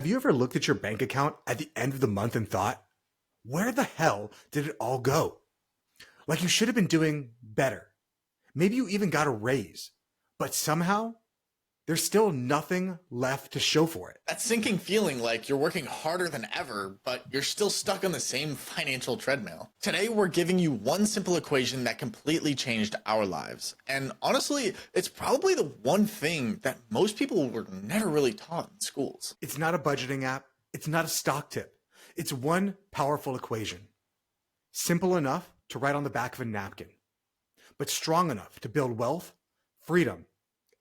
Have you ever looked at your bank account at the end of the month and thought, where the hell did it all go? Like you should have been doing better. Maybe you even got a raise, but somehow there's still nothing left to show for it. That sinking feeling like you're working harder than ever, but you're still stuck on the same financial treadmill. Today, we're giving you one simple equation that completely changed our lives. And honestly, it's probably the one thing that most people were never really taught in schools. It's not a budgeting app. It's not a stock tip. It's one powerful equation. Simple enough to write on the back of a napkin, but strong enough to build wealth, freedom,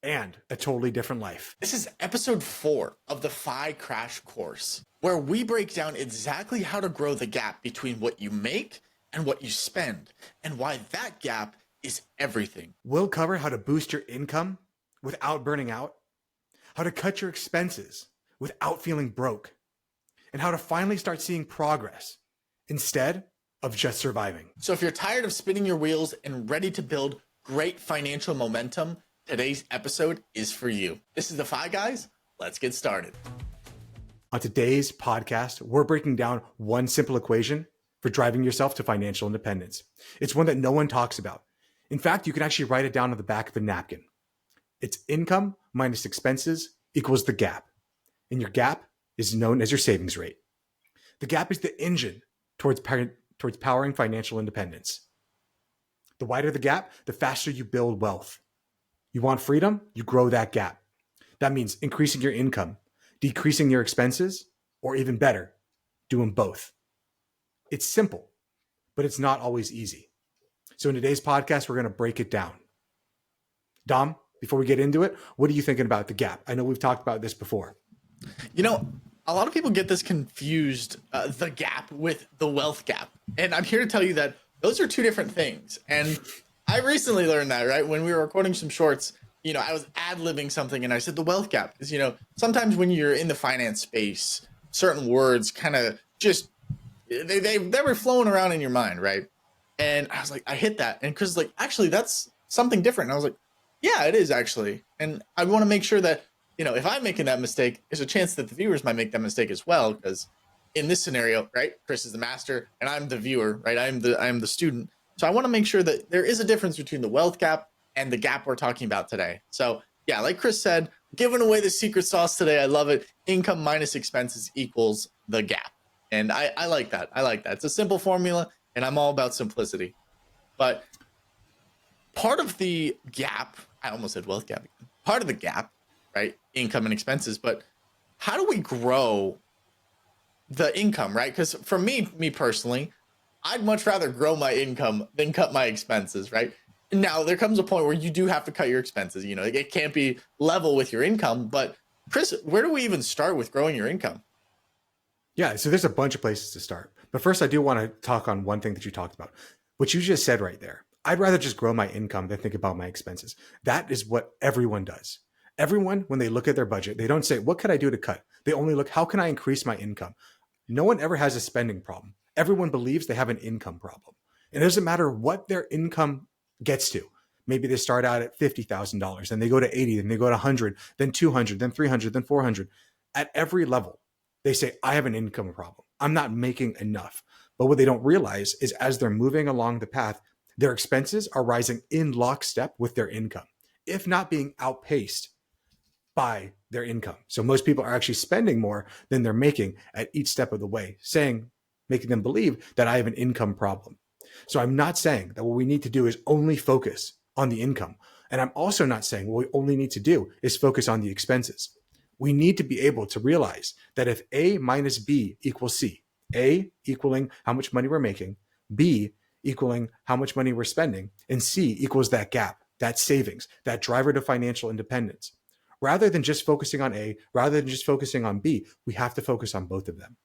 and a totally different life. This is episode 4 of the FI Crash Course, where we break down exactly how to grow the gap between what you make and what you spend, and why that gap is everything. We'll cover how to boost your income without burning out, how to cut your expenses without feeling broke, and how to finally start seeing progress instead of just surviving. So if you're tired of spinning your wheels and ready to build great financial momentum, today's episode is for you. This is the FI Guys. Let's get started. On today's podcast, we're breaking down one simple equation for driving yourself to financial independence. It's one that no one talks about. In fact, you can actually write it down on the back of a napkin. It's income minus expenses equals the gap. And your gap is known as your savings rate. The gap is the engine towards powering financial independence. The wider the gap, the faster you build wealth. You want freedom? You grow that gap. That means increasing your income, decreasing your expenses, or even better, doing both. It's simple, but it's not always easy. So in today's podcast, we're going to break it down. Dom, before we get into it, what are you thinking about the gap? I know we've talked about this before. You know, a lot of people get this confused, the gap with the wealth gap. And I'm here to tell you that those are two different things. And I recently learned that, right? When we were recording some shorts, I was ad-libbing something and I said the wealth gap is, sometimes when you're in the finance space, certain words kind of just, they were flowing around in your mind, right? And I was like, I hit that. And Chris was like, actually, that's something different. And I was like, yeah, it is actually. And I want to make sure that, if I'm making that mistake, there's a chance that the viewers might make that mistake as well. Because in this scenario, right, Chris is the master and I'm the viewer, right? I'm the student. So I want to make sure that there is a difference between the wealth gap and the gap we're talking about today. So yeah, like Chris said, giving away the secret sauce today. I love it. Income minus expenses equals the gap. And I like that. I like that. It's a simple formula and I'm all about simplicity. But part of the gap, I almost said wealth gap, part of the gap, right? Income and expenses, but how do we grow the income, right? Because for me personally, I'd much rather grow my income than cut my expenses, right? Now, there comes a point where you do have to cut your expenses. It can't be level with your income. But Chris, where do we even start with growing your income? Yeah, so there's a bunch of places to start. But first, I do want to talk on one thing that you talked about, what you just said right there. I'd rather just grow my income than think about my expenses. That is what everyone does. Everyone, when they look at their budget, they don't say, what could I do to cut? They only look, how can I increase my income? No one ever has a spending problem. Everyone believes they have an income problem. And it doesn't matter what their income gets to. Maybe they start out at $50,000, then they go to 80, then they go to 100, then 200, then 300, then 400. At every level, they say, I have an income problem. I'm not making enough. But what they don't realize is as they're moving along the path, their expenses are rising in lockstep with their income, if not being outpaced by their income. So most people are actually spending more than they're making at each step of the way, making them believe that I have an income problem. So I'm not saying that what we need to do is only focus on the income. And I'm also not saying what we only need to do is focus on the expenses. We need to be able to realize that if A minus B equals C, A equaling how much money we're making, B equaling how much money we're spending, and C equals that gap, that savings, that driver to financial independence. Rather than just focusing on A, rather than just focusing on B, we have to focus on both of them.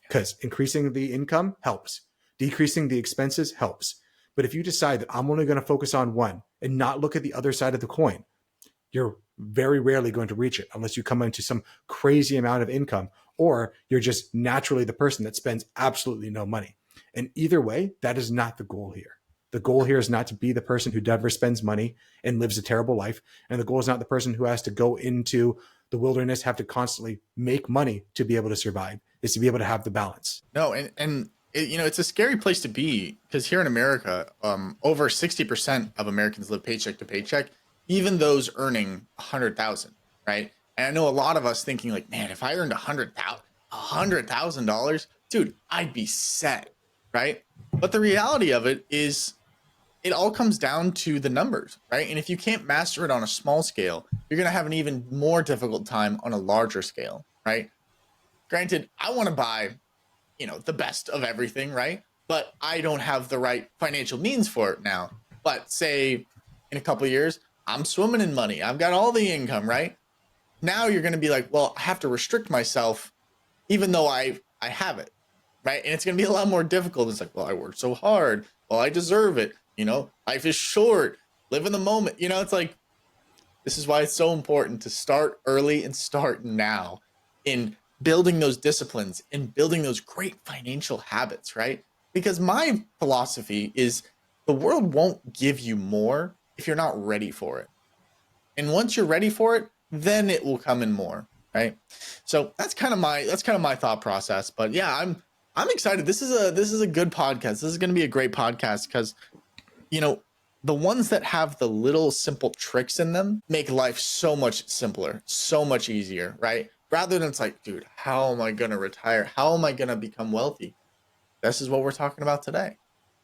Because increasing the income helps. Decreasing the expenses helps. But if you decide that I'm only going to focus on one and not look at the other side of the coin, you're very rarely going to reach it unless you come into some crazy amount of income or you're just naturally the person that spends absolutely no money. And either way, that is not the goal here. The goal here is not to be the person who never spends money and lives a terrible life. And the goal is not the person who has to go into the wilderness, have to constantly make money to be able to survive, is to be able to have the balance. No, and it, it's a scary place to be because here in America, over 60% of Americans live paycheck to paycheck, even those earning 100,000, right? And I know a lot of us thinking like, man, if I earned $100,000, dude, I'd be set, right? But the reality of it is, it all comes down to the numbers, right? And if you can't master it on a small scale, you're going to have an even more difficult time on a larger scale, right? Granted, I want to buy, the best of everything, right? But I don't have the right financial means for it now. But say in a couple of years, I'm swimming in money. I've got all the income, right? Now you're going to be like, well, I have to restrict myself even though I have it, right? And it's going to be a lot more difficult. It's like, well, I worked so hard. Well, I deserve it. Life is short. Live in the moment. It's like, this is why it's so important to start early and start now in building those disciplines and building those great financial habits, right? Because my philosophy is the world won't give you more if you're not ready for it. And once you're ready for it, then it will come in more, right? So that's kind of my thought process. But yeah, I'm excited. This is a good podcast. This is going to be a great podcast because the ones that have the little simple tricks in them make life so much simpler, so much easier, right? Rather than it's like, dude, how am I going to retire? How am I going to become wealthy? This is what we're talking about today.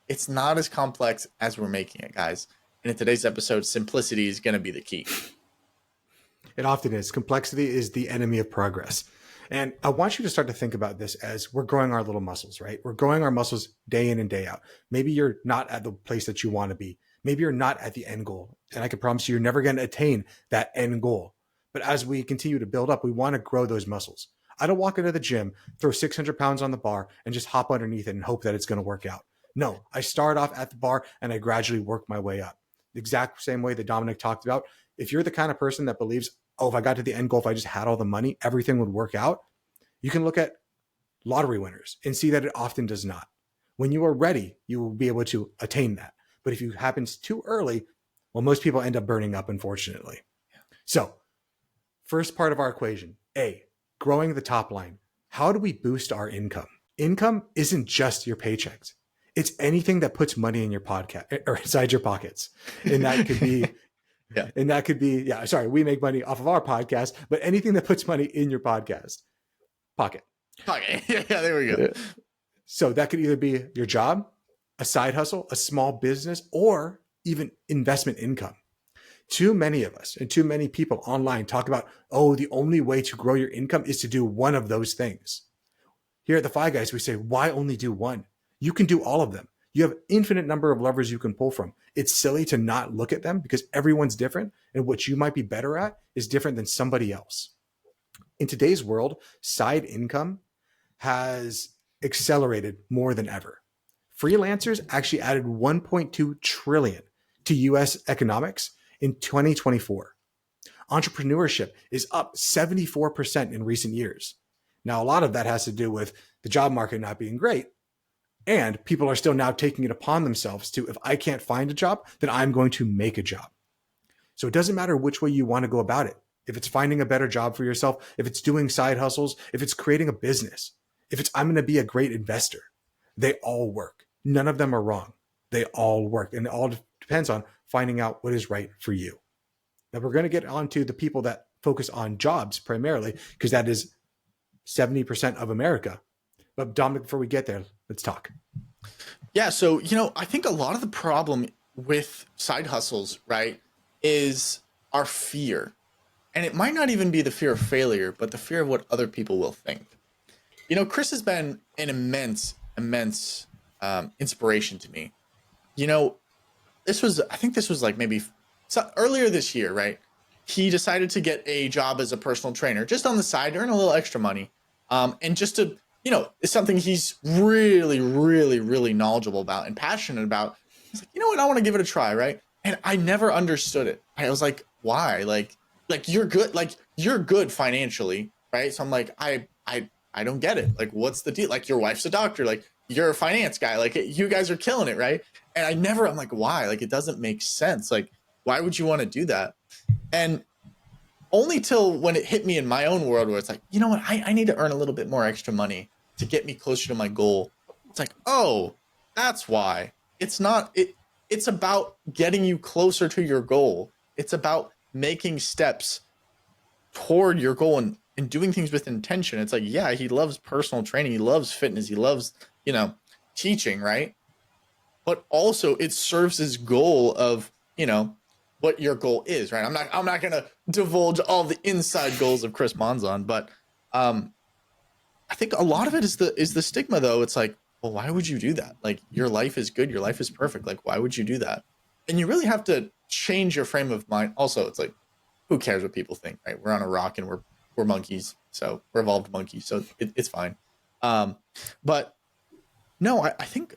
It's not as complex as we're making it, guys. And in today's episode, simplicity is going to be the key. It often is. Complexity is the enemy of progress. And I want you to start to think about this as we're growing our little muscles, right? We're growing our muscles day in and day out. Maybe you're not at the place that you want to be. Maybe you're not at the end goal. And I can promise you're never going to attain that end goal. But as we continue to build up, we want to grow those muscles. I don't walk into the gym, throw 600 pounds on the bar, and just hop underneath it and hope that it's going to work out. No, I start off at the bar and I gradually work my way up. The exact same way that Dominic talked about. If you're the kind of person that believes, oh, if I got to the end goal, if I just had all the money, everything would work out, you can look at lottery winners and see that it often does not. When you are ready, you will be able to attain that. But if it happens too early, well, most people end up burning up, unfortunately. So, first part of our equation, A, growing the top line. How do we boost our income? Income isn't just your paychecks. It's anything that puts money in your pocket or inside your pockets. And that could be Yeah. And that could be, we make money off of our podcast, but anything that puts money in your pocket. Okay. Yeah, there we go. So that could either be your job, a side hustle, a small business, or even investment income. Too many of us and too many people online talk about, the only way to grow your income is to do one of those things. Here at the FI Guys, we say, why only do one? You can do all of them. You have infinite number of levers you can pull from. It's silly to not look at them because everyone's different, and what you might be better at is different than somebody else. In today's world, side income has accelerated more than ever. Freelancers actually added 1.2 trillion to US economics in 2024. Entrepreneurship is up 74% in recent years. Now, a lot of that has to do with the job market not being great. And people are still now taking it upon themselves to, if I can't find a job, then I'm going to make a job. So it doesn't matter which way you want to go about it. If it's finding a better job for yourself, if it's doing side hustles, if it's creating a business, if it's I'm going to be a great investor, they all work. None of them are wrong. They all work. And it all depends on finding out what is right for you. Now we're going to get on to the people that focus on jobs primarily, because that is 70% of America. But Dominic, before we get there, let's talk. Yeah. So, I think a lot of the problem with side hustles, right, is our fear. And it might not even be the fear of failure, but the fear of what other people will think. Chris has been an immense inspiration to me. I think this was like maybe earlier this year, right? He decided to get a job as a personal trainer just on the side to earn a little extra money. And just to, it's something he's really, really, really knowledgeable about and passionate about. He's like, you know what? I want to give it a try, right? And I never understood it. I was like, why? Like you're good financially, right? So I'm like, I don't get it. Like, what's the deal? Like, your wife's a doctor. Like, you're a finance guy. Like, you guys are killing it, right? And I'm like, why? Like, it doesn't make sense. Like, why would you want to do that? And only till when it hit me in my own world where it's like, you know what, I need to earn a little bit more extra money to get me closer to my goal. It's like, oh, that's why. It's about getting you closer to your goal. It's about making steps toward your goal and doing things with intention. It's like, yeah, he loves personal training, he loves fitness, he loves, teaching, right? But also it serves his goal of, what your goal is, right? I'm not gonna divulge all the inside goals of Chris Monzon, but I think a lot of it is the stigma though. It's like, well, why would you do that? Like your life is good, your life is perfect. Like, why would you do that? And you really have to change your frame of mind. Also, it's like, who cares what people think, right? We're on a rock and we're monkeys, so we're evolved monkeys, so it's fine. But no, I think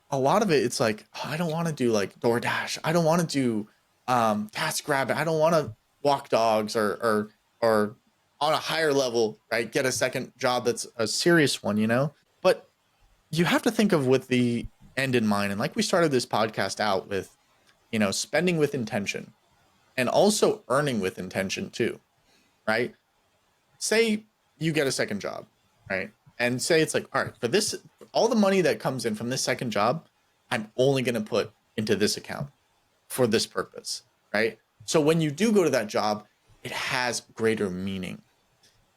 a lot of it, it's like, oh, I don't want to do like DoorDash. I don't want to do TaskRabbit. I don't want to walk dogs or on a higher level, right? Get a second job that's a serious one. But you have to think of with the end in mind. And like we started this podcast out with, spending with intention and also earning with intention too, right? Say you get a second job, right? And say it's like, all right, for this, all the money that comes in from this second job, I'm only going to put into this account for this purpose, right? So when you do go to that job, it has greater meaning.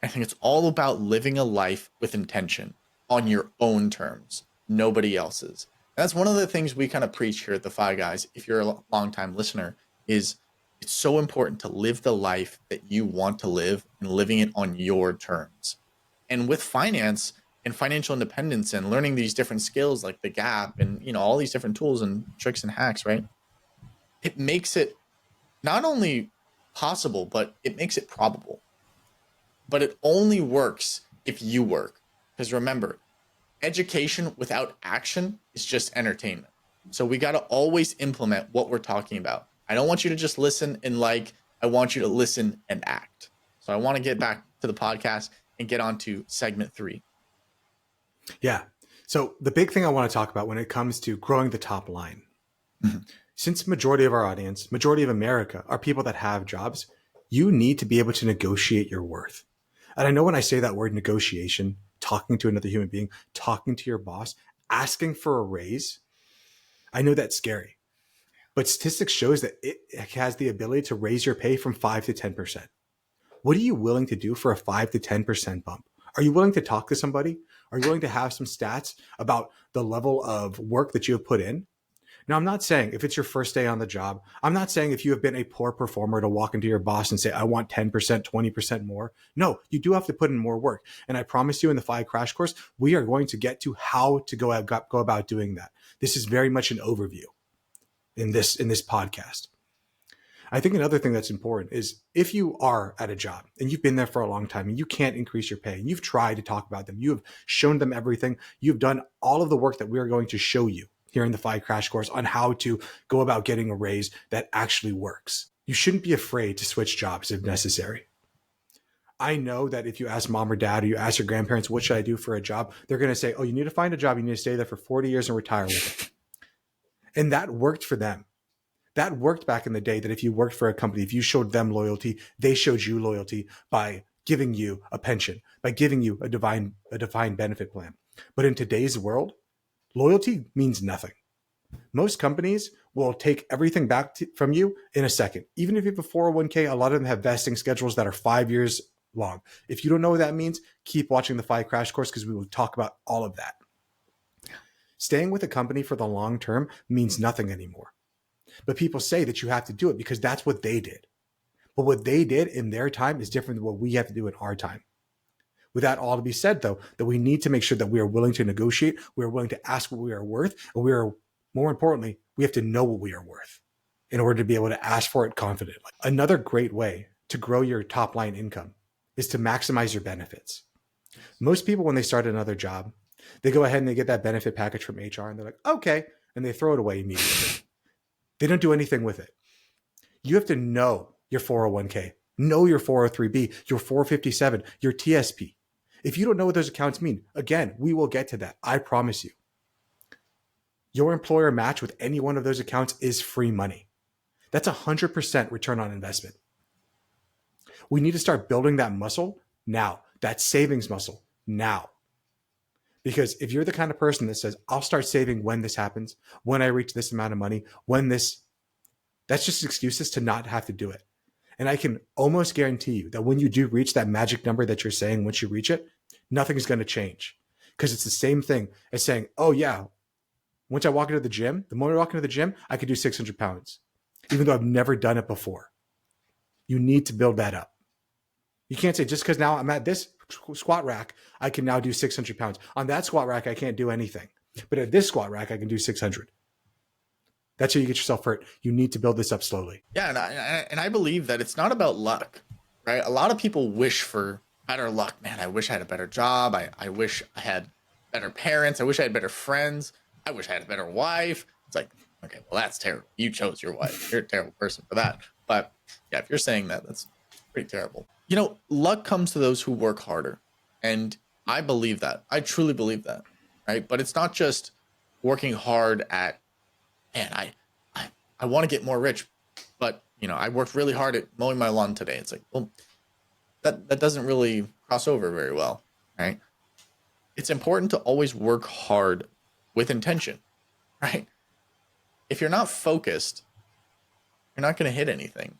I think it's all about living a life with intention on your own terms, nobody else's. And that's one of the things we kind of preach here at the FI Guys. If you're a long-time listener, is it's so important to live the life that you want to live and living it on your terms. And with finance and financial independence and learning these different skills like the gap and all these different tools and tricks and hacks, right? It makes it not only possible, but it makes it probable. But it only works if you work. Because remember, education without action is just entertainment. So we got to always implement what we're talking about. I don't want you to just listen and I want you to listen and act. So I want to get back to the podcast and get on to segment 3. Yeah. So the big thing I want to talk about when it comes to growing the top line, since majority of our audience, majority of America are people that have jobs, you need to be able to negotiate your worth. And I know when I say that word negotiation, talking to another human being, talking to your boss, asking for a raise, I know that's scary. But statistics shows that it has the ability to raise your pay from 5 to 10%. What are you willing to do for a 5 to 10% bump? Are you willing to talk to somebody? Are you willing to have some stats about the level of work that you have put in? Now, I'm not saying if it's your first day on the job, I'm not saying if you have been a poor performer to walk into your boss and say, I want 10%, 20% more. No, you do have to put in more work. And I promise you in the FI Crash Course, we are going to get to how to go about doing that. This is very much an overview in this podcast. I think another thing that's important is if you are at a job and you've been there for a long time and you can't increase your pay and you've tried to talk about them, you have shown them everything, you've done all of the work that we are going to show you here in the FI Crash Course on how to go about getting a raise that actually works. You shouldn't be afraid to switch jobs if necessary. I know that if you ask mom or dad or you ask your grandparents, what should I do for a job? They're going to say, oh, you need to find a job. You need to stay there for 40 years and retire with it. And that worked for them. That worked back in the day, that if you worked for a company, if you showed them loyalty, they showed you loyalty by giving you a pension, by giving you a defined benefit plan. But in today's world, loyalty means nothing. Most companies will take everything back from you in a second. Even if you have a 401k, a lot of them have vesting schedules that are 5 years long. If you don't know what that means, keep watching the FI Crash Course because we will talk about all of that. Staying with a company for the long term means nothing anymore. But people say that you have to do it because that's what they did. But what they did in their time is different than what we have to do in our time. With that all to be said, though, that we need to make sure that we are willing to negotiate, we are willing to ask what we are worth, and more importantly, we have to know what we are worth in order to be able to ask for it confidently. Another great way to grow your top line income is to maximize your benefits. Most people, when they start another job, they go ahead and they get that benefit package from HR and they're like, okay, and they throw it away immediately. They don't do anything with it. You have to know your 401k, know your 403b, your 457, your TSP. If you don't know what those accounts mean, again, we will get to that. I promise you. Your employer match with any one of those accounts is free money. That's 100% return on investment. We need to start building that muscle now, that savings muscle now. Because if you're the kind of person that says, I'll start saving when this happens, when I reach this amount of money, that's just excuses to not have to do it. And I can almost guarantee you that when you do reach that magic number that you're saying, once you reach it, nothing's going to change. Because it's the same thing as saying, oh yeah, once I walk into the gym, the moment I walk into the gym, I could do 600 pounds, even though I've never done it before. You need to build that up. You can't say just because now I'm at this squat rack, I can now do 600 pounds. On that squat rack, I can't do anything. But at this squat rack, I can do 600. That's how you get yourself hurt. You need to build this up slowly. Yeah, and I believe that it's not about luck, right? A lot of people wish for better luck. Man, I wish I had a better job. I wish I had better parents. I wish I had better friends. I wish I had a better wife. It's like, okay, well, that's terrible. You chose your wife. You're a terrible person for that. But yeah, if you're saying that, that's pretty terrible. You know, luck comes to those who work harder. And I believe that. I truly believe that, right? But it's not just working hard at, man, I want to get more rich, but you know, I worked really hard at mowing my lawn today. It's like, well, that doesn't really cross over very well, right? It's important to always work hard with intention, right? If you're not focused, you're not going to hit anything,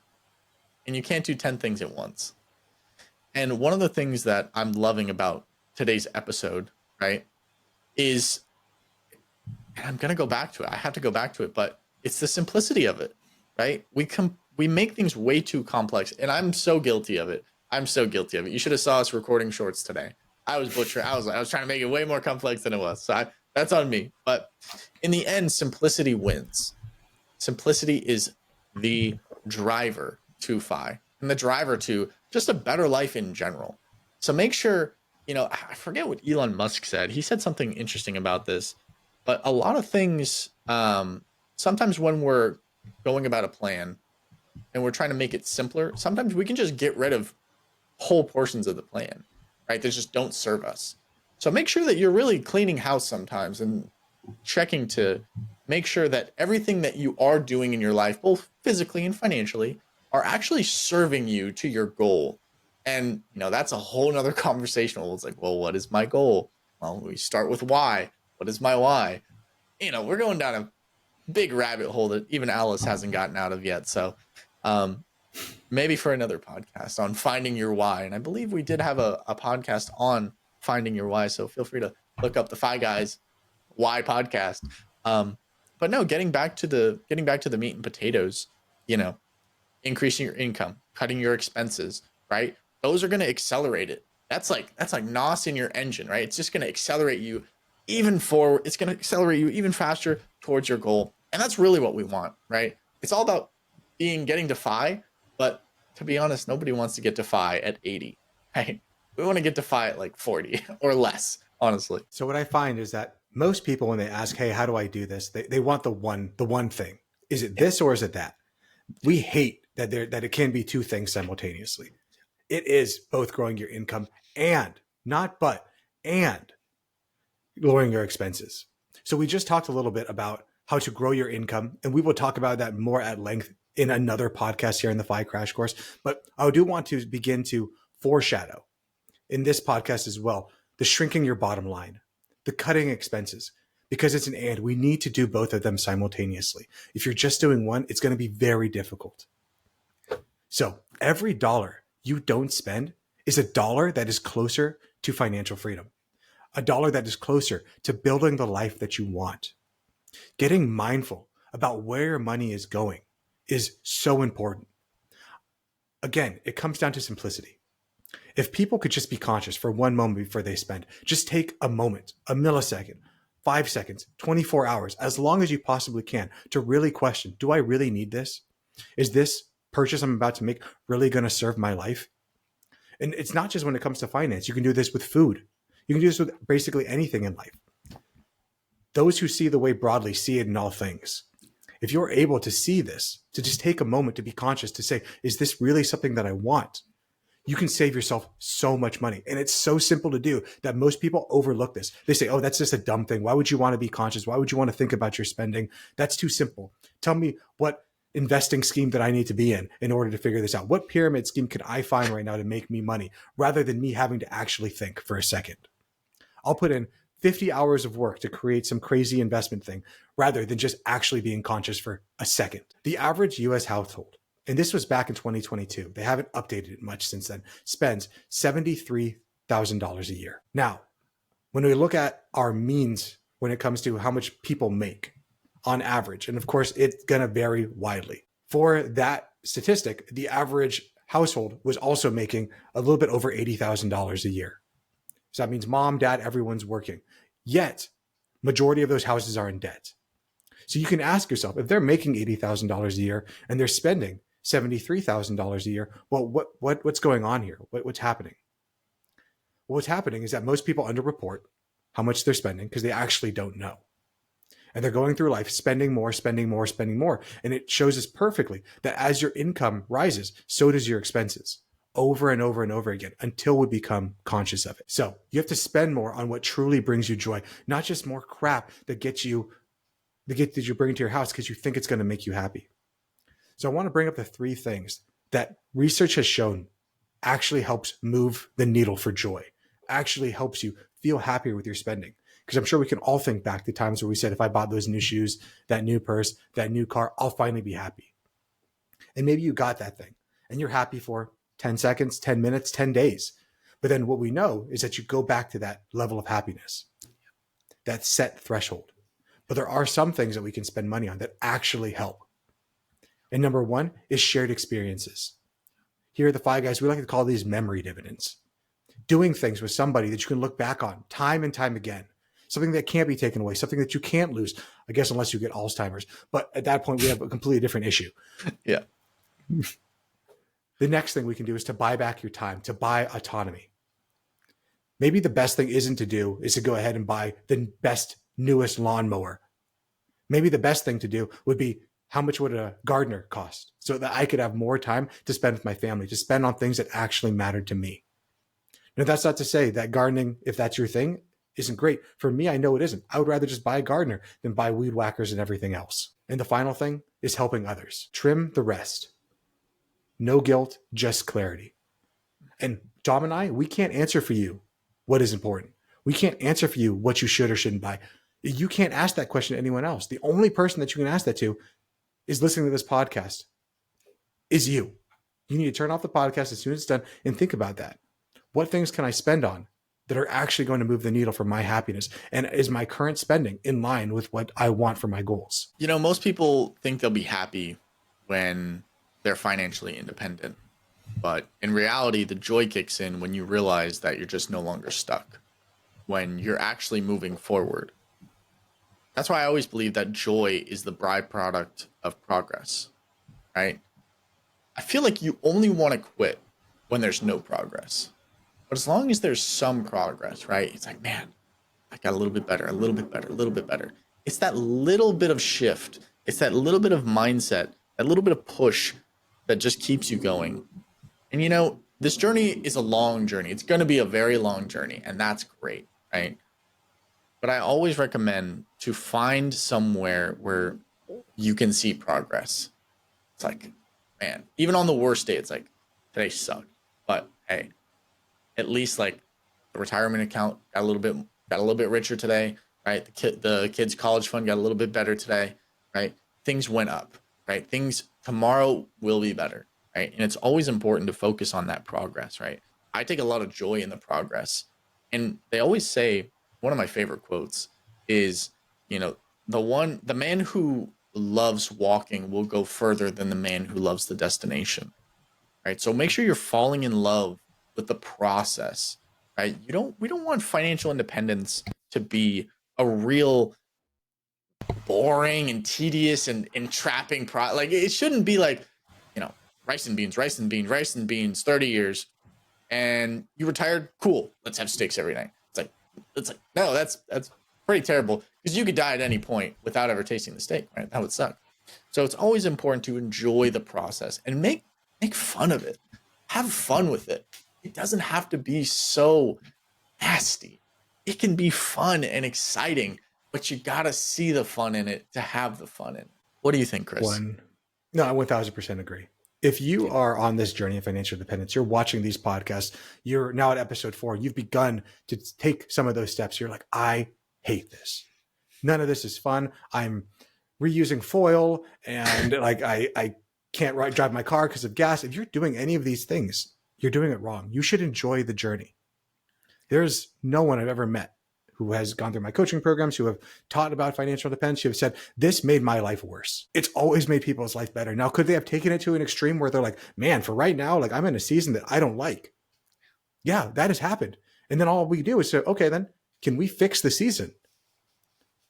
and you can't do 10 things at once. And one of the things that I'm loving about today's episode, right, is, and I'm going to go back to it. I have to go back to it, but it's the simplicity of it, right? We make things way too complex, and I'm so guilty of it. I'm so guilty of it. You should have saw us recording shorts today. I was butchering. I was trying to make it way more complex than it was. So that's on me. But in the end, simplicity wins. Simplicity is the driver to FI and the driver to just a better life in general. So make sure, you know, I forget what Elon Musk said. He said something interesting about this, but a lot of things, sometimes when we're going about a plan and we're trying to make it simpler, sometimes we can just get rid of whole portions of the plan, right? That just don't serve us. So make sure that you're really cleaning house sometimes and checking to make sure that everything that you are doing in your life, both physically and financially, are actually serving you to your goal. And, you know, that's a whole nother conversation. It's like, well, what is my goal? Well, we start with why. What is my why? You know, we're going down a big rabbit hole that even Alice hasn't gotten out of yet. So maybe for another podcast on finding your why. And I believe we did have a podcast on finding your why. So feel free to look up the FI Guys Why podcast. But no, getting back to the meat and potatoes, you know, increasing your income, cutting your expenses, right? Those are going to accelerate it. That's like NOS in your engine, right? It's just going to accelerate you even forward. It's going to accelerate you even faster towards your goal. And that's really what we want, right? It's all about getting to FI, but to be honest, nobody wants to get to FI at 80, right? We want to get to FI at like 40 or less, honestly. So what I find is that most people, when they ask, hey, how do I do this? They want the one thing. Is it this or is it that? We hate that it can be two things simultaneously. It is both growing your income and lowering your expenses. So we just talked a little bit about how to grow your income, and we will talk about that more at length in another podcast here in the FI Crash Course. But I do want to begin to foreshadow in this podcast as well, the shrinking your bottom line, the cutting expenses, because it's an and. We need to do both of them simultaneously. If you're just doing one, it's going to be very difficult. So every dollar you don't spend is a dollar that is closer to financial freedom, a dollar that is closer to building the life that you want. Getting mindful about where your money is going is so important. Again, it comes down to simplicity. If people could just be conscious for one moment before they spend, just take a moment, a millisecond, 5 seconds, 24 hours, as long as you possibly can, to really question, do I really need this? Is this purchase I'm about to make really going to serve my life? And it's not just when it comes to finance. You can do this with food. You can do this with basically anything in life. Those who see the way broadly see it in all things. If you're able to see this, to just take a moment to be conscious, to say, is this really something that I want? You can save yourself so much money. And it's so simple to do that most people overlook this. They say, oh, that's just a dumb thing. Why would you want to be conscious? Why would you want to think about your spending? That's too simple. Tell me what investing scheme that I need to be in order to figure this out? What pyramid scheme can I find right now to make me money rather than me having to actually think for a second? I'll put in 50 hours of work to create some crazy investment thing rather than just actually being conscious for a second. The average US household, and this was back in 2022, they haven't updated it much since then, spends $73,000 a year. Now, when we look at our means when it comes to how much people make on average, and of course, it's going to vary widely. For that statistic, the average household was also making a little bit over $80,000 a year. So that means mom, dad, everyone's working. Yet, majority of those houses are in debt. So you can ask yourself, if they're making $80,000 a year and they're spending $73,000 a year, well, what's going on here? What's happening? Well, what's happening is that most people underreport how much they're spending because they actually don't know. And they're going through life spending more, spending more, spending more. And it shows us perfectly that as your income rises, so does your expenses over and over and over again until we become conscious of it. So you have to spend more on what truly brings you joy, not just more crap that you bring into your house because you think it's going to make you happy. So I want to bring up the 3 things that research has shown actually helps move the needle for joy, actually helps you feel happier with your spending. Because I'm sure we can all think back to times where we said, if I bought those new shoes, that new purse, that new car, I'll finally be happy. And maybe you got that thing and you're happy for 10 seconds, 10 minutes, 10 days. But then what we know is that you go back to that level of happiness, that set threshold. But there are some things that we can spend money on that actually help. And number 1 is shared experiences. Here at the FI Guys, we like to call these memory dividends. Doing things with somebody that you can look back on time and time again. Something that can't be taken away, something that you can't lose, I guess, unless you get Alzheimer's. But at that point, we have a completely different issue. Yeah. The next thing we can do is to buy back your time, to buy autonomy. Maybe the best thing is to go ahead and buy the best, newest lawnmower. Maybe the best thing to do would be, how much would a gardener cost so that I could have more time to spend with my family, to spend on things that actually mattered to me. Now, that's not to say that gardening, if that's your thing, isn't great. For me, I know it isn't. I would rather just buy a gardener than buy weed whackers and everything else. And the final thing is helping others. Trim the rest. No guilt, just clarity. And Dom and I, we can't answer for you what is important. We can't answer for you what you should or shouldn't buy. You can't ask that question to anyone else. The only person that you can ask that to is listening to this podcast, is you. You need to turn off the podcast as soon as it's done and think about that. What things can I spend on that are actually going to move the needle for my happiness? And is my current spending in line with what I want for my goals? You know, most people think they'll be happy when they're financially independent. But in reality, the joy kicks in when you realize that you're just no longer stuck, when you're actually moving forward. That's why I always believe that joy is the byproduct of progress, right? I feel like you only want to quit when there's no progress. But as long as there's some progress, right? It's like, man, I got a little bit better, a little bit better, a little bit better. It's that little bit of shift. It's that little bit of mindset, that little bit of push that just keeps you going. And you know, this journey is a long journey. It's going to be a very long journey, and that's great, right? But I always recommend to find somewhere where you can see progress. It's like, man, even on the worst day, it's like, today sucked. But hey, at least like the retirement account got a little bit richer today, right? The kids' college fund got a little bit better today, right? Things went up, right? Things tomorrow will be better, right? And it's always important to focus on that progress, right? I take a lot of joy in the progress. And they always say, one of my favorite quotes is, you know, the man who loves walking will go further than the man who loves the destination, right? So make sure you're falling in love with the process, right? We don't want financial independence to be a real boring and tedious and entrapping like it shouldn't be like, you know, rice and beans, 30 years and you retired, cool, let's have steaks every night. It's like no, that's pretty terrible, because you could die at any point without ever tasting the steak, right? That would suck. So it's always important to enjoy the process and make fun of it. Have fun with it. It doesn't have to be so nasty. It can be fun and exciting, but you gotta see the fun in it to have the fun in it. What do you think, Chris? No, I 1000% agree. If you are on this journey of financial independence, you're watching these podcasts, you're now at episode 4, you've begun to take some of those steps. You're like, I hate this. None of this is fun. I'm reusing foil and like I can't drive my car because of gas. If you're doing any of these things, you're doing it wrong. You should enjoy the journey. There's no one I've ever met who has gone through my coaching programs, who have taught about financial independence, who have said, this made my life worse. It's always made people's life better. Now, could they have taken it to an extreme where they're like, man, for right now, like I'm in a season that I don't like? Yeah, that has happened. And then all we do is say, okay, then can we fix the season?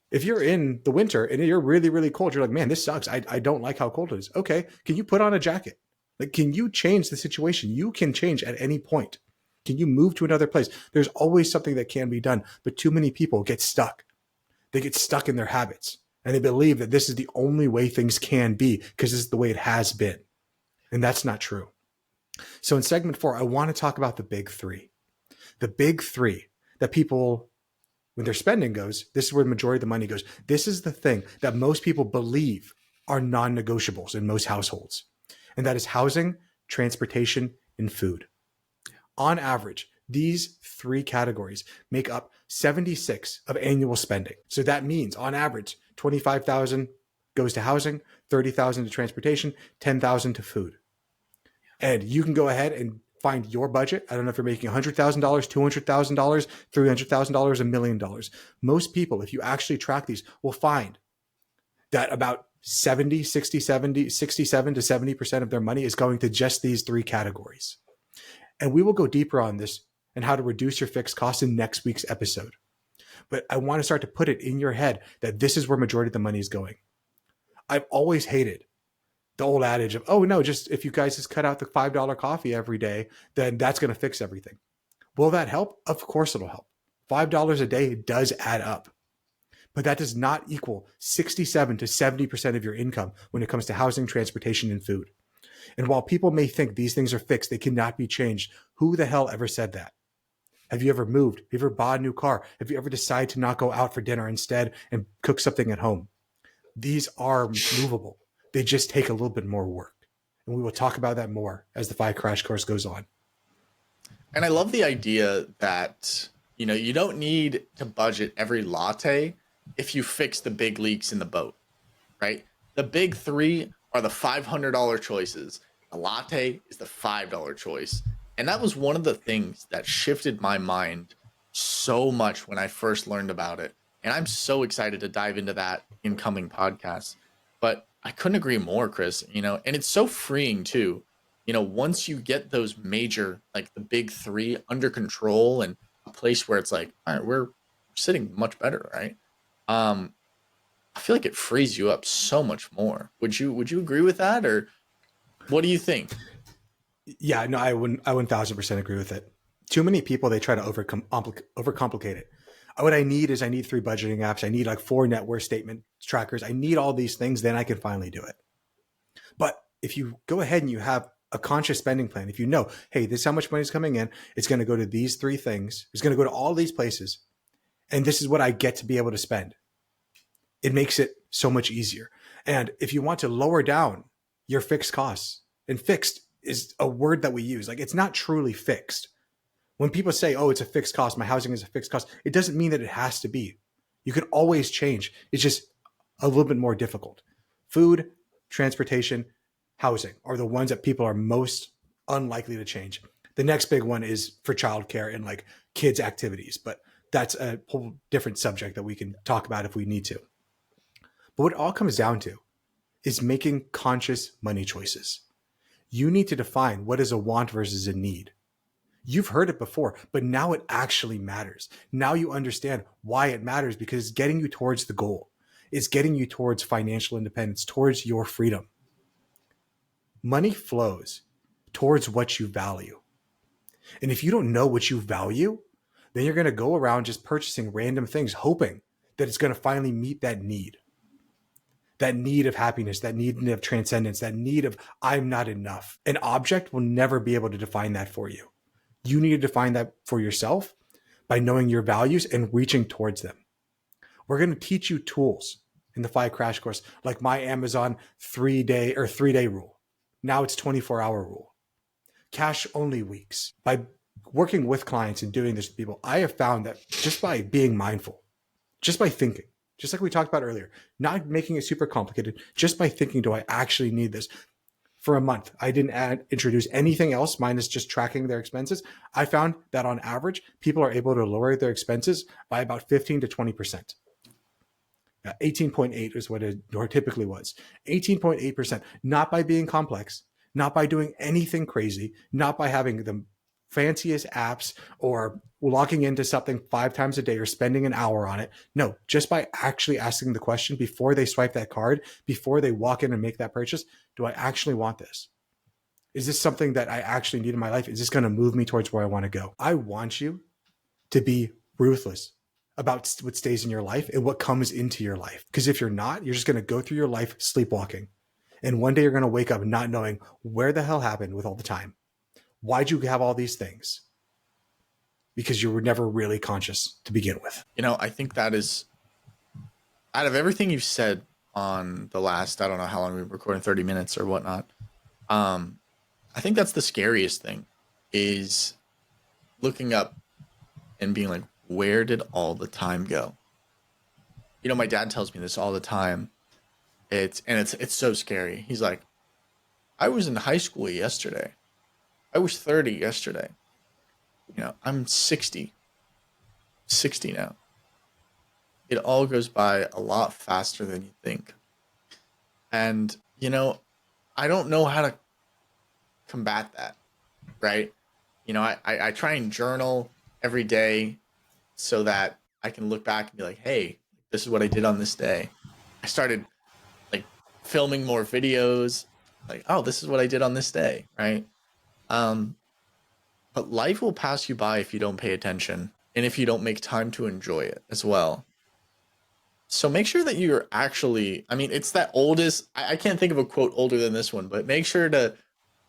If you're in the winter and you're really, really cold, you're like, man, this sucks. I don't like how cold it is. Okay, can you put on a jacket? Like, can you change the situation? You can change at any point. Can you move to another place? There's always something that can be done, but too many people get stuck. They get stuck in their habits and they believe that this is the only way things can be because this is the way it has been. And that's not true. So in segment 4, I want to talk about the big 3. The big 3 that people, when their spending goes, this is where the majority of the money goes. This is the thing that most people believe are non-negotiables in most households. And that is housing, transportation, and food. On average, these 3 categories make up 76 of annual spending. So that means on average, 25,000 goes to housing, 30,000 to transportation, 10,000 to food. And you can go ahead and find your budget. I don't know if you're making $100,000, $200,000, $300,000, $1 million. Most people, if you actually track these, will find that about 67 to 70% of their money is going to just these 3 categories. And we will go deeper on this and how to reduce your fixed costs in next week's episode. But I want to start to put it in your head that this is where majority of the money is going. I've always hated the old adage of, oh no, just if you guys just cut out the $5 coffee every day, then that's going to fix everything. Will that help? Of course it'll help. $5 a day does add up. But that does not equal 67 to 70% of your income when it comes to housing, transportation, and food. And while people may think these things are fixed, they cannot be changed. Who the hell ever said that? Have you ever moved? Have you ever bought a new car? Have you ever decided to not go out for dinner instead and cook something at home? These are movable. They just take a little bit more work. And we will talk about that more as the FI Crash Course goes on. And I love the idea that, you don't need to budget every latte if you fix the big leaks in the boat, right? The big 3 are the $500 choices. A latte is the $5 choice. And that was one of the things that shifted my mind so much when I first learned about it. And I'm so excited to dive into that in coming podcasts. But I couldn't agree more, Chris, and it's so freeing too. Once you get those major, like the big 3 under control and a place where it's like, all right, we're sitting much better, right? I feel like it frees you up so much more. Would you agree with that, or what do you think? Yeah, no, I wouldn't 1000% agree with it. Too many people, they try to overcomplicate it. What I need is I need 3 budgeting apps. I need like 4 net worth statement trackers. I need all these things, then I can finally do it. But if you go ahead and you have a conscious spending plan, if you know, hey, this is how much money is coming in, it's going to go to these 3 things. It's going to go to all these places. And this is what I get to be able to spend. It makes it so much easier. And if you want to lower down your fixed costs, and fixed is a word that we use, like it's not truly fixed. When people say, oh, it's a fixed cost, my housing is a fixed cost, it doesn't mean that it has to be. You can always change. It's just a little bit more difficult. Food, transportation, housing are the ones that people are most unlikely to change. The next big one is for childcare and like kids' activities, but that's a whole different subject that we can talk about if we need to. But what it all comes down to is making conscious money choices. You need to define what is a want versus a need. You've heard it before, but now it actually matters. Now you understand why it matters because it's getting you towards the goal. It's getting you towards financial independence, towards your freedom. Money flows towards what you value. And if you don't know what you value, then you're going to go around just purchasing random things, hoping that it's going to finally meet that need of happiness, that need of transcendence, that need of I'm not enough. An object will never be able to define that for you. You need to define that for yourself by knowing your values and reaching towards them. We're going to teach you tools in the FI Crash Course, like my Amazon 3-day rule. Now it's 24-hour rule. Cash only weeks. By working with clients and doing this with people, I have found that just by being mindful, just by thinking, just like we talked about earlier, not making it super complicated, just by thinking, do I actually need this? For a month, I didn't introduce anything else minus just tracking their expenses. I found that on average, people are able to lower their expenses by about 15 to 20%. 18.8 is what it typically was. 18.8%, not by being complex, not by doing anything crazy, not by having the fanciest apps or logging into something 5 times a day or spending an hour on it. No, just by actually asking the question before they swipe that card, before they walk in and make that purchase, do I actually want this? Is this something that I actually need in my life? Is this going to move me towards where I want to go? I want you to be ruthless about what stays in your life and what comes into your life. Because if you're not, you're just going to go through your life sleepwalking. And one day you're going to wake up not knowing where the hell happened with all the time. Why'd you have all these things? Because you were never really conscious to begin with. I think that is, out of everything you've said on the last, I don't know how long we've been recording, 30 minutes or whatnot. I think that's the scariest thing, is looking up and being like, where did all the time go? My dad tells me this all the time. It's so scary. He's like, I was in high school yesterday. I was 30 yesterday. I'm 60 now. It all goes by a lot faster than you think. And, I don't know how to combat that, right? I try and journal every day so that I can look back and be like, hey, this is what I did on this day. I started like filming more videos, like, oh, this is what I did on this day, right? But life will pass you by if you don't pay attention and if you don't make time to enjoy it as well. So make sure that you're actually, it's that oldest, I can't think of a quote older than this one, but make sure to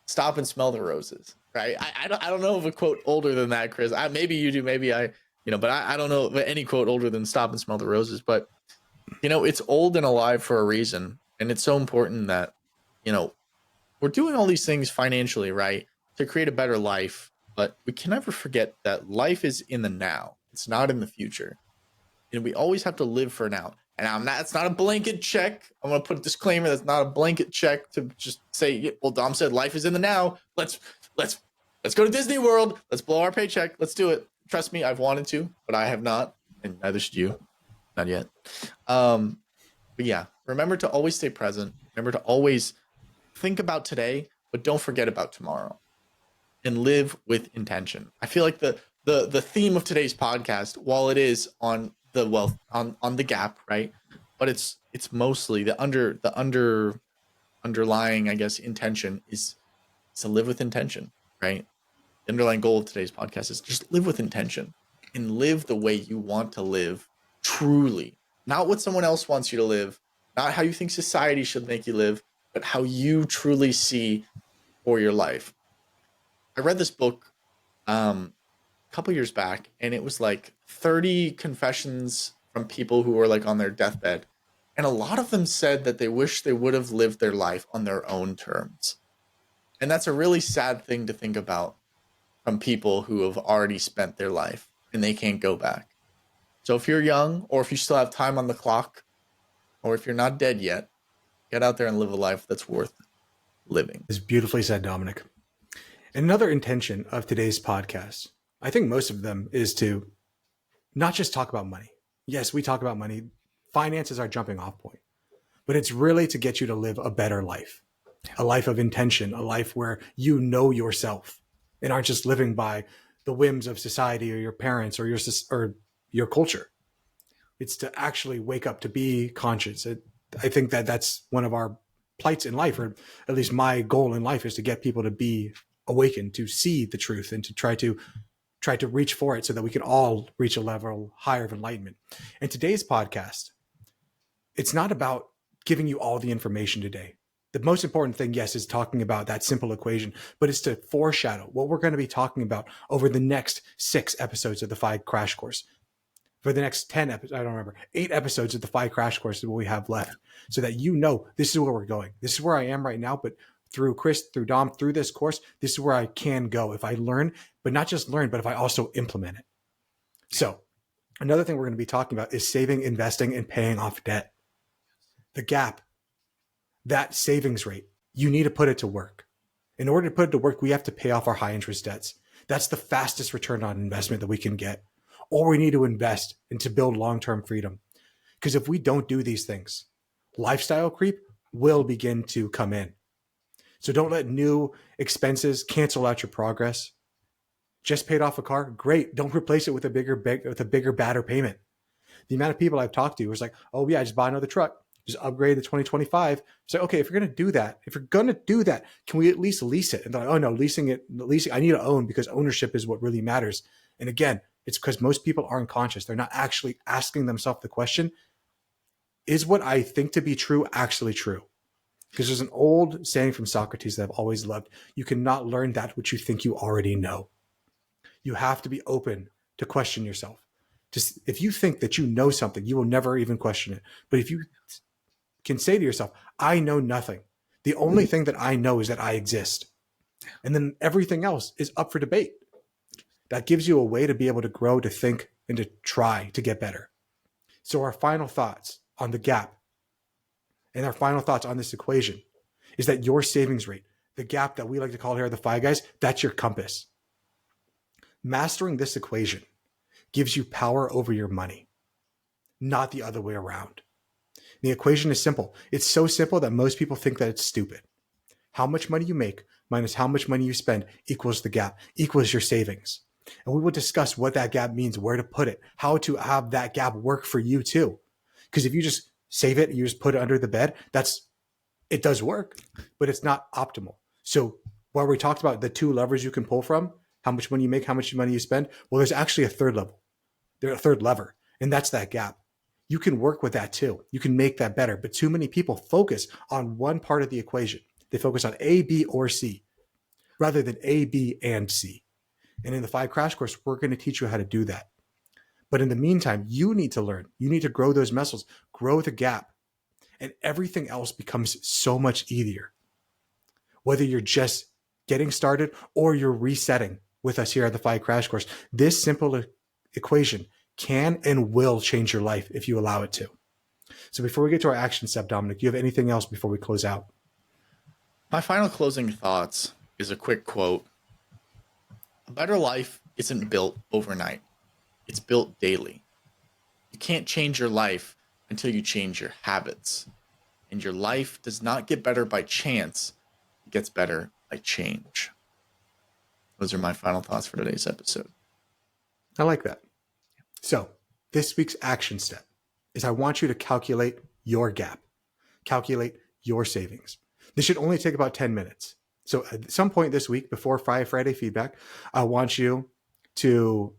stop and smell the roses, right? I don't know of a quote older than that, Chris. Maybe you do, maybe but I don't know of any quote older than stop and smell the roses. But, it's old and alive for a reason. And it's so important that, we're doing all these things financially, right, to create a better life. But we can never forget that life is in the now. It's not in the future. And we always have to live for now. And it's not a blanket check. I'm going to put a disclaimer. That's not a blanket check to just say, well, Dom said life is in the now. Let's go to Disney World. Let's blow our paycheck. Let's do it. Trust me, I've wanted to, but I have not. And neither should you. Not yet. But yeah, remember to always stay present. Remember to always think about today, but don't forget about tomorrow. And live with intention. I feel like the theme of today's podcast, while it is on the wealth, on the gap, right? But it's mostly the underlying, I guess, intention is to live with intention, right? The underlying goal of today's podcast is just live with intention and live the way you want to live truly. Not what someone else wants you to live, not how you think society should make you live, but how you truly see for your life. I read this book a couple years back, and it was like 30 confessions from people who were like on their deathbed. And a lot of them said that they wish they would have lived their life on their own terms. And that's a really sad thing to think about from people who have already spent their life and they can't go back. So if you're young, or if you still have time on the clock, or if you're not dead yet, get out there and live a life that's worth living. It's beautifully said, Dominic. Another intention of today's podcast, I think most of them, is to not just talk about money. Yes, we talk about money. Finance is our jumping off point, but it's really to get you to live a better life, a life of intention, a life where you know yourself and aren't just living by the whims of society or your parents or your culture. It's to actually wake up, to be conscious. I think that that's one of our plights in life, or at least my goal in life, is to get people to be awakened, to see the truth, and to try to reach for it so that we can all reach a level higher of enlightenment. And today's podcast, it's not about giving you all the information today. The most important thing, yes, is talking about that simple equation, but it's to foreshadow what we're going to be talking about over the next 6 episodes of the FI Crash Course. for the next 10 episodes. I don't remember, 8 episodes of the FI Crash Course is what we have left, so that you know this is where we're going. This is where I am right now, but through Chris, through Dom, through this course, this is where I can go if I learn, but not just learn, but if I also implement it. So another thing we're going to be talking about is saving, investing, and paying off debt. The gap, that savings rate, you need to put it to work. In order to put it to work, we have to pay off our high interest debts. That's the fastest return on investment that we can get. Or we need to invest and to build long-term freedom. Because if we don't do these things, lifestyle creep will begin to come in. So don't let new expenses cancel out your progress. Just paid off a car, great. Don't replace it with a bigger, badder payment. The amount of people I've talked to was like, oh yeah, I just bought another truck. Just upgrade the 2025. So okay, if you're going to do that, can we at least lease it? And they're like, oh no, leasing, I need to own, because ownership is what really matters. And again, it's because most people aren't conscious. They're not actually asking themselves the question, is what I think to be true actually true? Because there's an old saying from Socrates that I've always loved. You cannot learn that which you think you already know. You have to be open to question yourself. Just if you think that you know something, you will never even question it. But if you can say to yourself, I know nothing. The only thing that I know is that I exist. And then everything else is up for debate. That gives you a way to be able to grow, to think, and to try to get better. So our final thoughts on the gap and our final thoughts on this equation is that your savings rate, the gap that we like to call here the FI guys, that's your compass. Mastering this equation gives you power over your money, not the other way around. The equation is simple. It's so simple that most people think that it's stupid. How much money you make minus how much money you spend equals the gap, equals your savings. And we will discuss what that gap means, where to put it, how to have that gap work for you too. Because if you just save it, you just put it under the bed, it does work, but it's not optimal. So while we talked about the 2 levers you can pull from, how much money you make, how much money you spend, well, there's actually a third level. There's a third lever, and that's that gap. You can work with that too. You can make that better. But too many people focus on one part of the equation. They focus on A, B, or C rather than A, B, and C. And in the FI Crash Course, we're going to teach you how to do that. But in the meantime, you need to learn. You need to grow those muscles, grow the gap, and everything else becomes so much easier. Whether you're just getting started or you're resetting with us here at the FI Crash Course, this simple equation can and will change your life if you allow it to. So before we get to our action step, Dominic, do you have anything else before we close out? My final closing thoughts is a quick quote. A better life isn't built overnight. It's built daily. You can't change your life until you change your habits. And your life does not get better by chance. It gets better by change. Those are my final thoughts for today's episode. I like that. So this week's action step is I want you to calculate your gap, calculate your savings. This should only take about 10 minutes. So at some point this week before Friday feedback, I want you to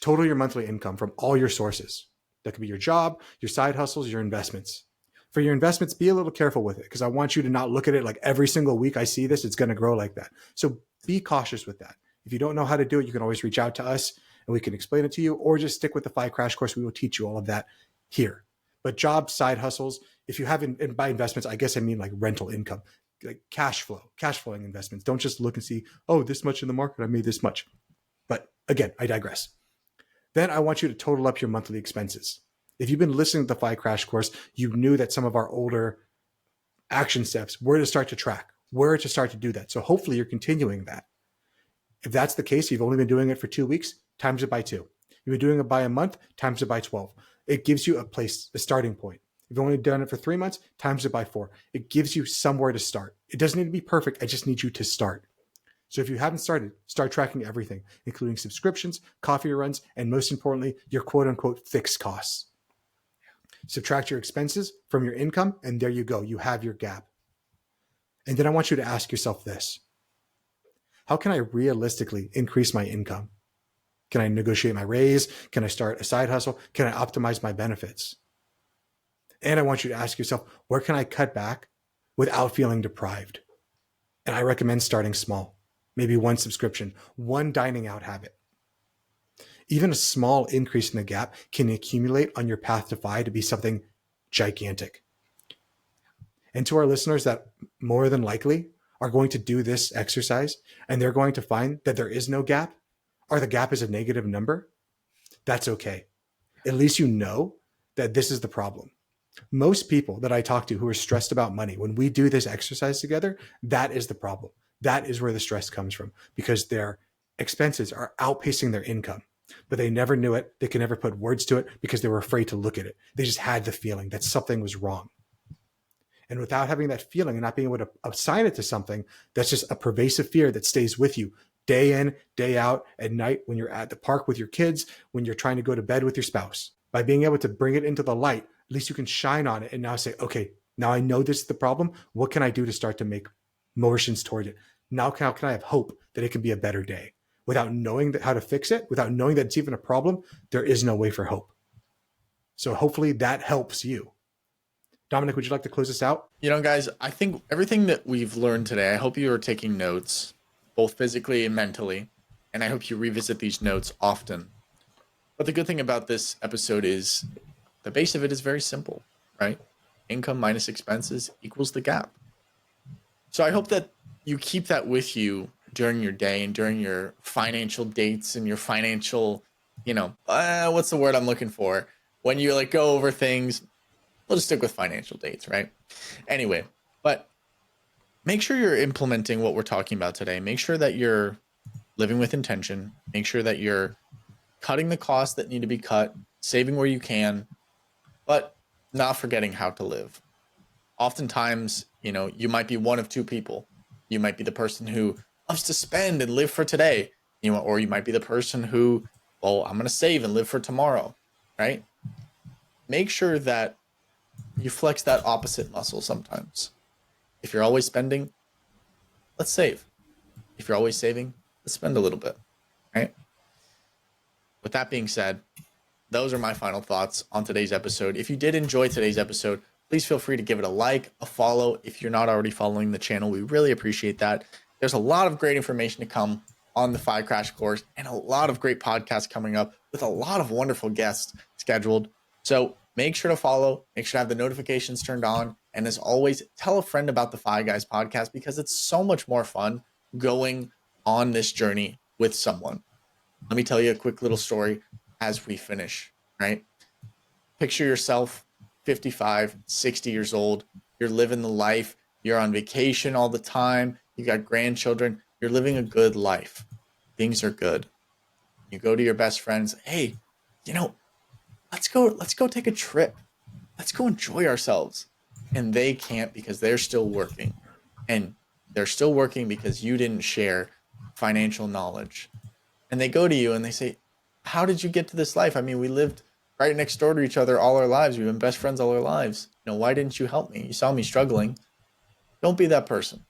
total your monthly income from all your sources. That could be your job, your side hustles, your investments. For your investments, be a little careful with it because I want you to not look at it like every single week I see this, it's going to grow like that. So be cautious with that. If you don't know how to do it, you can always reach out to us and we can explain it to you, or just stick with the FI Crash Course. We will teach you all of that here. But job, side hustles, if you have, and by investments, I guess I mean like rental income, like cash flowing investments. Don't just look and see, oh, this much in the market, I made this much. But again, I digress. Then I want you to total up your monthly expenses. If you've been listening to the FI Crash Course, you knew that some of our older action steps were to start to track, where to start to do that. So hopefully you're continuing that. If that's the case, you've only been doing it for 2 weeks, times it by 2. You've been doing it by a month, times it by 12. It gives you a starting point. If you've only done it for 3 months, times it by 4. It gives you somewhere to start. It doesn't need to be perfect. I just need you to start. So if you haven't started, start tracking everything, including subscriptions, coffee runs, and most importantly, your quote unquote fixed costs. Subtract your expenses from your income, and there you go. You have your gap. And then I want you to ask yourself this. How can I realistically increase my income? Can I negotiate my raise? Can I start a side hustle? Can I optimize my benefits? And I want you to ask yourself, where can I cut back without feeling deprived? And I recommend starting small. Maybe one subscription, one dining out habit. Even a small increase in the gap can accumulate on your path to FI to be something gigantic. And to our listeners that more than likely are going to do this exercise and they're going to find that there is no gap or the gap is a negative number, that's okay. At least you know that this is the problem. Most people that I talk to who are stressed about money, when we do this exercise together, that is the problem. That is where the stress comes from because their expenses are outpacing their income, but they never knew it. They could never put words to it because they were afraid to look at it. They just had the feeling that something was wrong. And without having that feeling and not being able to assign it to something, that's just a pervasive fear that stays with you day in, day out, at night, when you're at the park with your kids, when you're trying to go to bed with your spouse. By being able to bring it into the light, at least you can shine on it and now say, okay, now I know this is the problem. What can I do to start to make motions toward it? Now how can I have hope that it can be a better day? Without knowing how to fix it, without knowing that it's even a problem, there is no way for hope. So hopefully that helps you. Dominic, would you like to close this out? You know, guys, I think everything that we've learned today, I hope you are taking notes, both physically and mentally, and I hope you revisit these notes often. But the good thing about this episode is the base of it is very simple, right? Income minus expenses equals the gap. So I hope that you keep that with you during your day and during your financial dates and your financial, what's the word I'm looking for? When you like go over things. We'll just stick with financial dates, right? Anyway, but make sure you're implementing what we're talking about today. Make sure that you're living with intention. Make sure that you're cutting the costs that need to be cut, saving where you can, but not forgetting how to live. Oftentimes, you might be one of two people. You might be the person who loves to spend and live for today, or you might be the person who, I'm going to save and live for tomorrow, right? Make sure that you flex that opposite muscle sometimes. If you're always spending, let's save. If you're always saving, let's spend a little bit, right? With that being said, those are my final thoughts on today's episode. If you did enjoy today's episode, please feel free to give it a like, a follow. If you're not already following the channel, we really appreciate that. There's a lot of great information to come on the FI Crash Course and a lot of great podcasts coming up with a lot of wonderful guests scheduled. So make sure to follow, make sure to have the notifications turned on. And as always, tell a friend about the FI Guys podcast because it's so much more fun going on this journey with someone. Let me tell you a quick little story as we finish, right? Picture yourself 55, 60 years old. You're living the life. You're on vacation all the time. You got grandchildren. You're living a good life. Things are good. You go to your best friends. Hey, let's go take a trip. Let's go enjoy ourselves. And they can't because they're still working. And they're still working because you didn't share financial knowledge. And they go to you and they say, how did you get to this life? I mean, we lived right next door to each other all our lives. We've been best friends all our lives. Why didn't you help me? You saw me struggling. Don't be that person.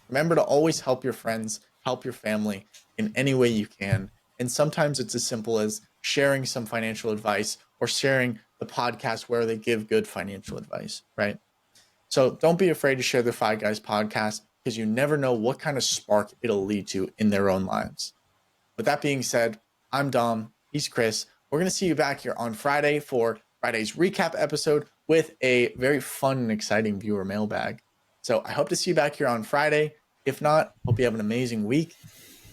Remember to always help your friends, help your family in any way you can. And sometimes it's as simple as sharing some financial advice or sharing the podcast where they give good financial advice, right? So don't be afraid to share the FI Guys podcast because you never know what kind of spark it'll lead to in their own lives. With that being said, I'm Dom, he's Chris. We're going to see you back here on Friday for Friday's recap episode with a very fun and exciting viewer mailbag. So I hope to see you back here on Friday. If not, hope you have an amazing week.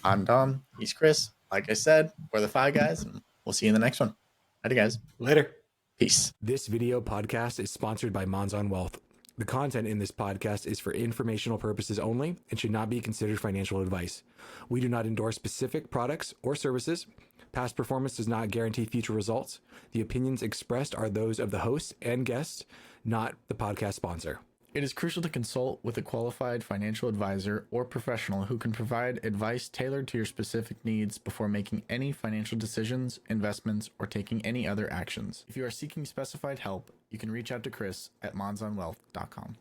I'm Dom, he's Chris. Like I said, we're the FI Guys, and we'll see you in the next one. Later, guys. Later. Peace. This video podcast is sponsored by Monzon Wealth. The content in this podcast is for informational purposes only and should not be considered financial advice. We do not endorse specific products or services. Past performance does not guarantee future results. The opinions expressed are those of the host and guests, not the podcast sponsor. It is crucial to consult with a qualified financial advisor or professional who can provide advice tailored to your specific needs before making any financial decisions, investments, or taking any other actions. If you are seeking specified help, you can reach out to Chris at monzonwealth.com.